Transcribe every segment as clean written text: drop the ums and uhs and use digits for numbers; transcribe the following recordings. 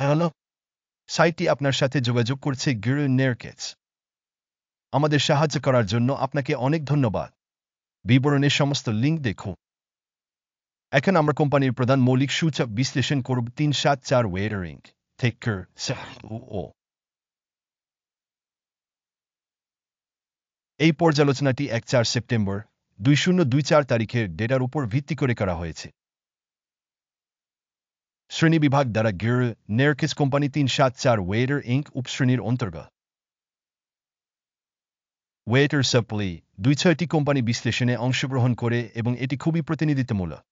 Hello, সাইটটি আপনার সাথে যোগাযোগ করছে গিরু নেরকেটস। আমাদের সাহায্য করার জন্য আপনাকে অনেক ধন্যবাদ। বিবরণের সমস্ত লিঙ্ক দেখুন। এখন আমরা কোম্পানির প্রধান মৌলিক সূচক বিশ্লেষণ করব 374 ওয়েটারিং টেকার ও এই পর্যালোচনাটি 1-4 সেপ্টেম্বর 2024 তারিখের ডেটার উপর ভিত্তি করে করা হয়েছে। শ্রেণীবিভাগ দ্বারা গিরু নেরকেটস কোম্পানি 374 ওয়েটার ইঙ্ক উপশ্রেণীর অন্তর্গত। ওয়েটার সাপ্লি 2-6টি কোম্পানি বিশ্লেষণে অংশগ্রহণ করে এবং এটি খুবই প্রতিনিধিত্বমূলক।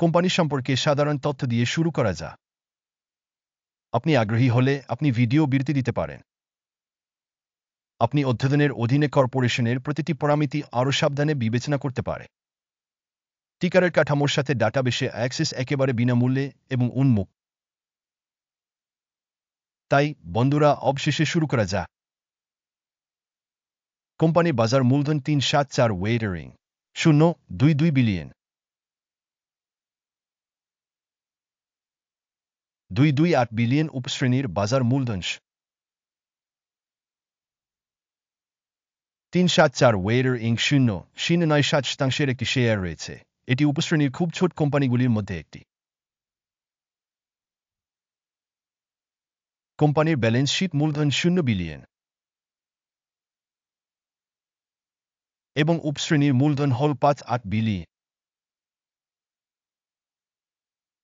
কোম্পানি সম্পর্কে সাধারণ তথ্য দিয়ে শুরু করা যাক। আপনি আগ্রহী হলে আপনি ভিডিও বিরতি দিতে পারেন। আপনি অধ্যয়নের অধীনে কর্পোরেশনের প্রতিটি পরামিতি আরও সাবধানে বিবেচনা করতে পারে। টিকারের কাঠামোর সাথে ডাটাবেসে অ্যাক্সেস একেবারে বিনামূল্যে এবং উন্মুক্ত। তাই বন্ধুরা, অবশেষে শুরু করা যাক। কোম্পানি বাজার মূলধন 374 ওয়েটারিং 0.22 বিলিয়ন। 228 বিলিয়ন উপশ্রেণীর বাজার মূলধন। 374 ওয়েটার ইঙ্ক 0.97% একটি শেয়ার রয়েছে। এটি উপশ্রেণীর খুব ছোট কোম্পানিগুলির মধ্যে একটি। কোম্পানির ব্যালেন্স শিট মূলধন 0 বিলিয়ন এবং উপশ্রেণীর মূলধন হল 5.8 বিলিয়ন।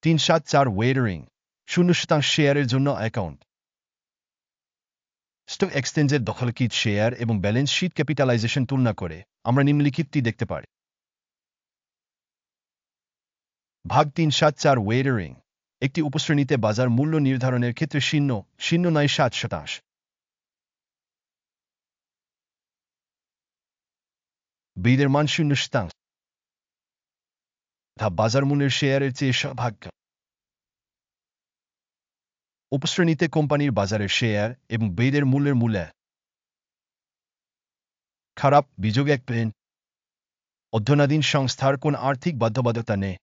374 ওয়েটারিং 0% শেয়ারের জন্য অ্যাকাউন্ট। স্টক এক্সচেঞ্জের দখলকৃত শেয়ার এবং ব্যালেন্স শিট ক্যাপিটালাইজেশন তুলনা করে আমরা নিম্নলিখিতটি দেখতে পারি। ভাগ 374 ওয়েটারিং একটি উপশ্রেণীতে বাজার মূল্য নির্ধারণের ক্ষেত্রে 0.7%। বিদের মান 0%। বাজার মূল্যের শেয়ারের চেয়ে সভাগ্য। উপশ্রেণীতে কোম্পানির বাজারের শেয়ার এবং বেদের মূল্যের মূল্য খারাপ বিযোগ 1%। অধ্যয়নাধীন সংস্থার কোন আর্থিক বাধ্যবাধকতা নেই।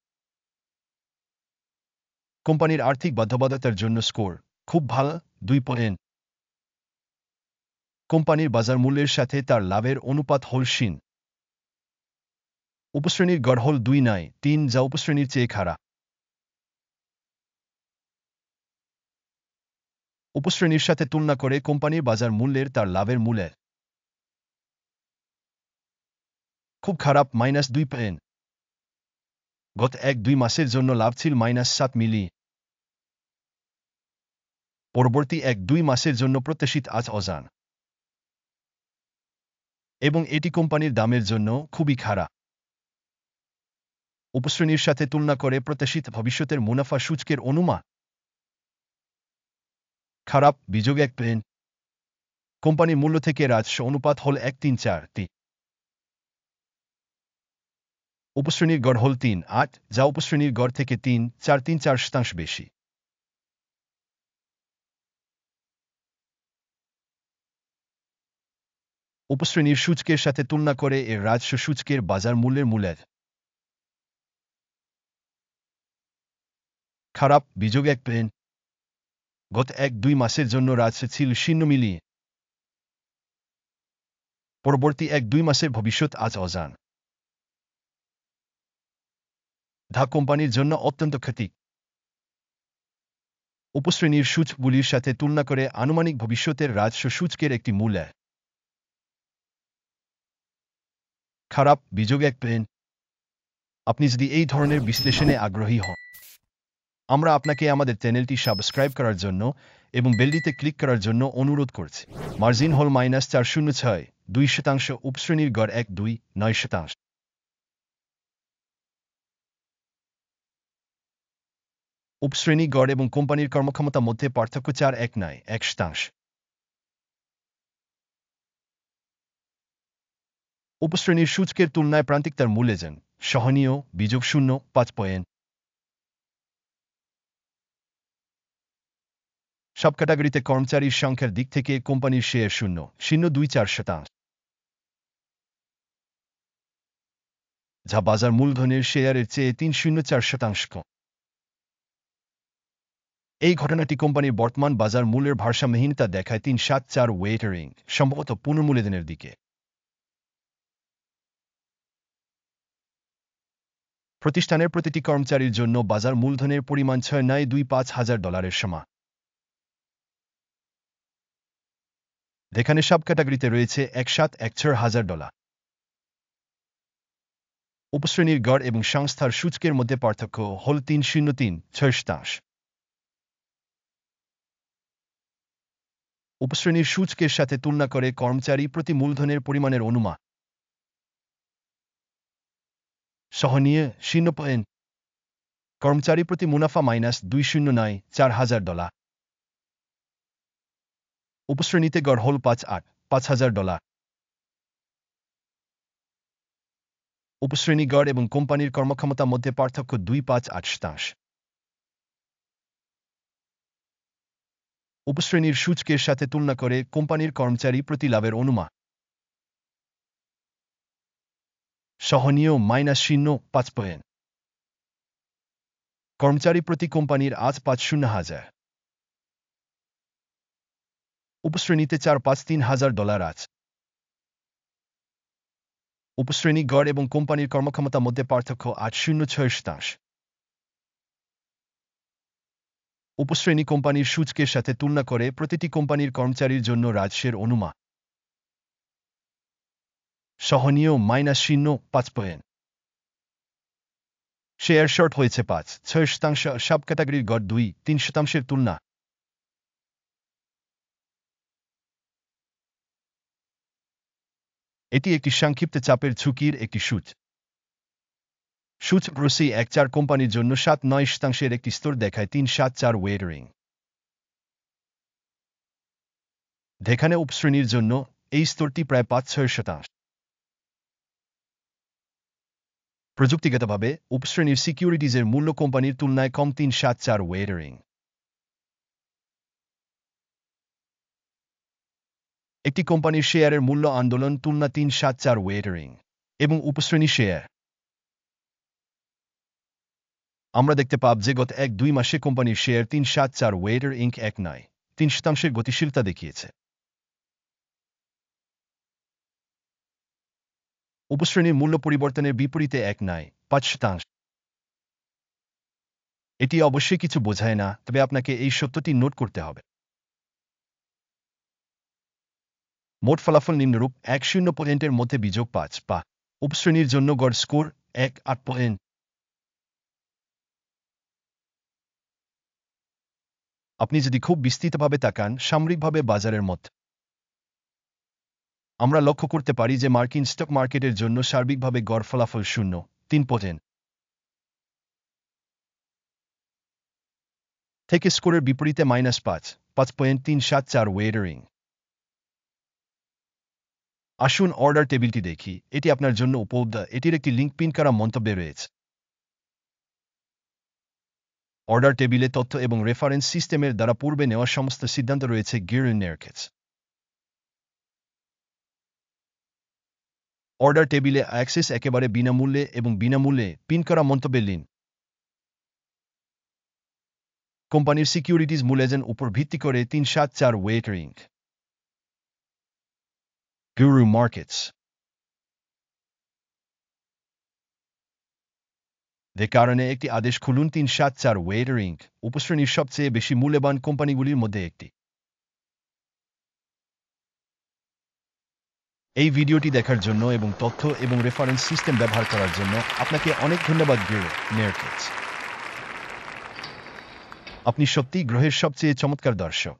কোম্পানির আর্থিক বাধ্যবাধকতার জন্য স্কোর খুব ভালো 2%। কোম্পানির বাজার মূল্যের সাথে তার লাভের অনুপাত হল 0। উপশ্রেণীর গড় হল 2.3 যা উপশ্রেণীর চেয়ে খারাপ। উপশ্রেণীর সাথে তুলনা করে কোম্পানির বাজার মূল্যের তার লাভের মূল্যের খুব খারাপ -2%। গত 1-2 মাসের জন্য লাভ ছিল -7 মিলিয়ন। পরবর্তী 1-2 মাসের জন্য প্রত্যাশিত আজ অজান এবং এটি কোম্পানির দামের জন্য খুবই খারাপ। উপশ্রেণীর সাথে তুলনা করে প্রত্যাশিত ভবিষ্যতের মুনাফা সূচকের অনুমান খারাপ বিযোগ 1%। কোম্পানির মূল্য থেকে রাজস্ব অনুপাত হল 1.34। উপশ্রেণীর গড় হল 3.8 যা উপশ্রেণীর গড় থেকে 3.434% বেশি। উপশ্রেণীর সূচকের সাথে তুলনা করে এর রাজস্ব সূচকের বাজার মূল্যের মূল্যের খারাপ বিযোগ 1%। গত 1-2 মাসের জন্য রাজস্ব ছিল 0 মিলিয়ন। পরবর্তী 1-2 মাসের ভবিষ্যৎ আজ অজান। কোম্পানির জন্য অত্যন্ত ক্ষতি। উপশ্রেণীর সূচকগুলির সাথে তুলনা করে আনুমানিক ভবিষ্যতের রাজস্ব সূচকের একটি মূল্য খারাপ বিযোগ 1%। আপনি যদি এই ধরনের বিশ্লেষণে আগ্রহী হন, আমরা আপনাকে আমাদের চ্যানেলটি সাবস্ক্রাইব করার জন্য এবং বেলটিতে ক্লিক করার জন্য অনুরোধ করছি। মার্জিন হল -406 2%। উপশ্রেণীর গড় 1.29%। উপশ্রেণী গড় এবং কোম্পানির কর্মক্ষমতা মধ্যে পার্থক্য 4.1% উপশ্রেণীর সূচকের তুলনায় প্রান্তিকতার মূল্যের সহনীয় বিযোগ 0.5%। সব ক্যাটাগরিতে কর্মচারীর সংখ্যার দিক থেকে কোম্পানির শেয়ার 0.24%, যা বাজার মূলধনের শেয়ারের চেয়ে 3.04% কম। এই ঘটনাটি কোম্পানির বর্তমান বাজার মূল্যের ভারসাম্যহীনতা দেখায় 374 ওয়েটারিং সম্ভবত পুনর্মূল্যায়নের দিকে। প্রতিষ্ঠানের প্রতিটি কর্মচারীর জন্য বাজার মূলধনের পরিমাণ $6.25 সমান। যেখানে সব ক্যাটাগরিতে রয়েছে $1,74,000। উপশ্রেণীর গড় এবং সংস্থার সূচকের মধ্যে পার্থক্য হল 303.6%। উপশ্রেণীর সূচকের সাথে তুলনা করে কর্মচারী প্রতি মূলধনের পরিমাণের অনুমান সহনীয় 0 কর্মচারী প্রতি মুনাফা -$209,400। উপশ্রেণীতে গড় হল $5,000। উপশ্রেণী গড় এবং কোম্পানির কর্মক্ষমতা মধ্যে পার্থক্য 2.58%। উপশ্রেণীর সূচকের সাথে তুলনা করে কোম্পানির কর্মচারী প্রতি লাভের অনুমান সহনীয় -0.5%। কর্মচারী প্রতি কোম্পানির আজ $5,000। উপশ্রেণীতে $4,53,000 আজ। উপশ্রেণী গড় এবং কোম্পানির কর্মক্ষমতা মধ্যে পার্থক্য 8.06%। উপশ্রেণী কোম্পানির সূচকের সাথে তুলনা করে প্রতিটি কোম্পানির কর্মচারীর জন্য রাজস্বের অনুমান সহনীয় -0.5%। শেয়ার শর্ট হয়েছে 5-6%। সব ক্যাটাগরির গড় 2-3% তুলনা। এটি একটি সংক্ষিপ্ত চাপের ঝুঁকির একটি সূচ। সূচক রুসি 1-4 কোম্পানির জন্য 7-9% একটি স্তর দেখায় 374 ওয়েটারিং। যেখানে উপশ্রেণীর জন্য এই স্তরটি প্রায় 5-6%। প্রযুক্তিগতভাবে উপশ্রেণীর সিকিউরিটিজের মূল্য কোম্পানির তুলনায় কম 374 ওয়েটারিং। একটি কোম্পানির শেয়ারের মূল্য আন্দোলন তুলনা 374 ওয়েটারিং এবং উপশ্রেণী শেয়ার। আমরা দেখতে পাব যে গত 1-2 মাসে কোম্পানির শেয়ার 374 ওয়েটার ইঙ্ক 1.3% গতিশীলতা দেখিয়েছে। উপশ্রেণীর মূল্য পরিবর্তনের বিপরীতে 1.5%। এটি অবশ্যই কিছু বোঝায় না, তবে আপনাকে এই সত্যটি নোট করতে হবে। মোট ফলাফল নিম্নরূপ: 1-0 পয়েন্টের মধ্যে বিযোগ 5 বা উপশ্রেণীর জন্য গড় স্কোর 1-8 পয়েন্ট। আপনি যদি খুব বিস্তৃতভাবে তাকান সামরিকভাবে বাজারের মধ্যে, আমরা লক্ষ্য করতে পারি যে মার্কিন স্টক মার্কেটের জন্য সার্বিকভাবে গড় ফলাফল 0.3 পয়েন্ট থেকে স্কোরের বিপরীতে -5.374 ওয়েটারিং। আসুন অর্ডার টেবিলটি দেখি। এটি আপনার জন্য উপলব্ধ। এটির একটি লিঙ্ক পিন করা মন্তব্যে রয়েছে। অর্ডার টেবিলে তথ্য এবং রেফারেন্স সিস্টেমের দ্বারা পূর্বে নেওয়া সমস্ত সিদ্ধান্ত রয়েছে। অর্ডার টেবিলে অ্যাক্সেস একেবারে বিনামূল্যে এবং বিনামূল্যে পিন করা মন্তব্যের লিঙ্ক কোম্পানির সিকিউরিটিজ মূল্যায়নের উপর ভিত্তি করে 374 ওয়েটারিং। গুরু মার্কেটস। যে কারণে একটি আদেশ খুলুন 374 ওয়েটারিং উপশ্রেণীর সবচেয়ে বেশি মূল্যবান কোম্পানিগুলির মধ্যে একটি। এই ভিডিওটি দেখার জন্য এবং তথ্য এবং রেফারেন্স সিস্টেম ব্যবহার করার জন্য আপনাকে অনেক ধন্যবাদ। মার্কেটস। আপনি সত্যিই গ্রহের সবচেয়ে চমৎকার দর্শক।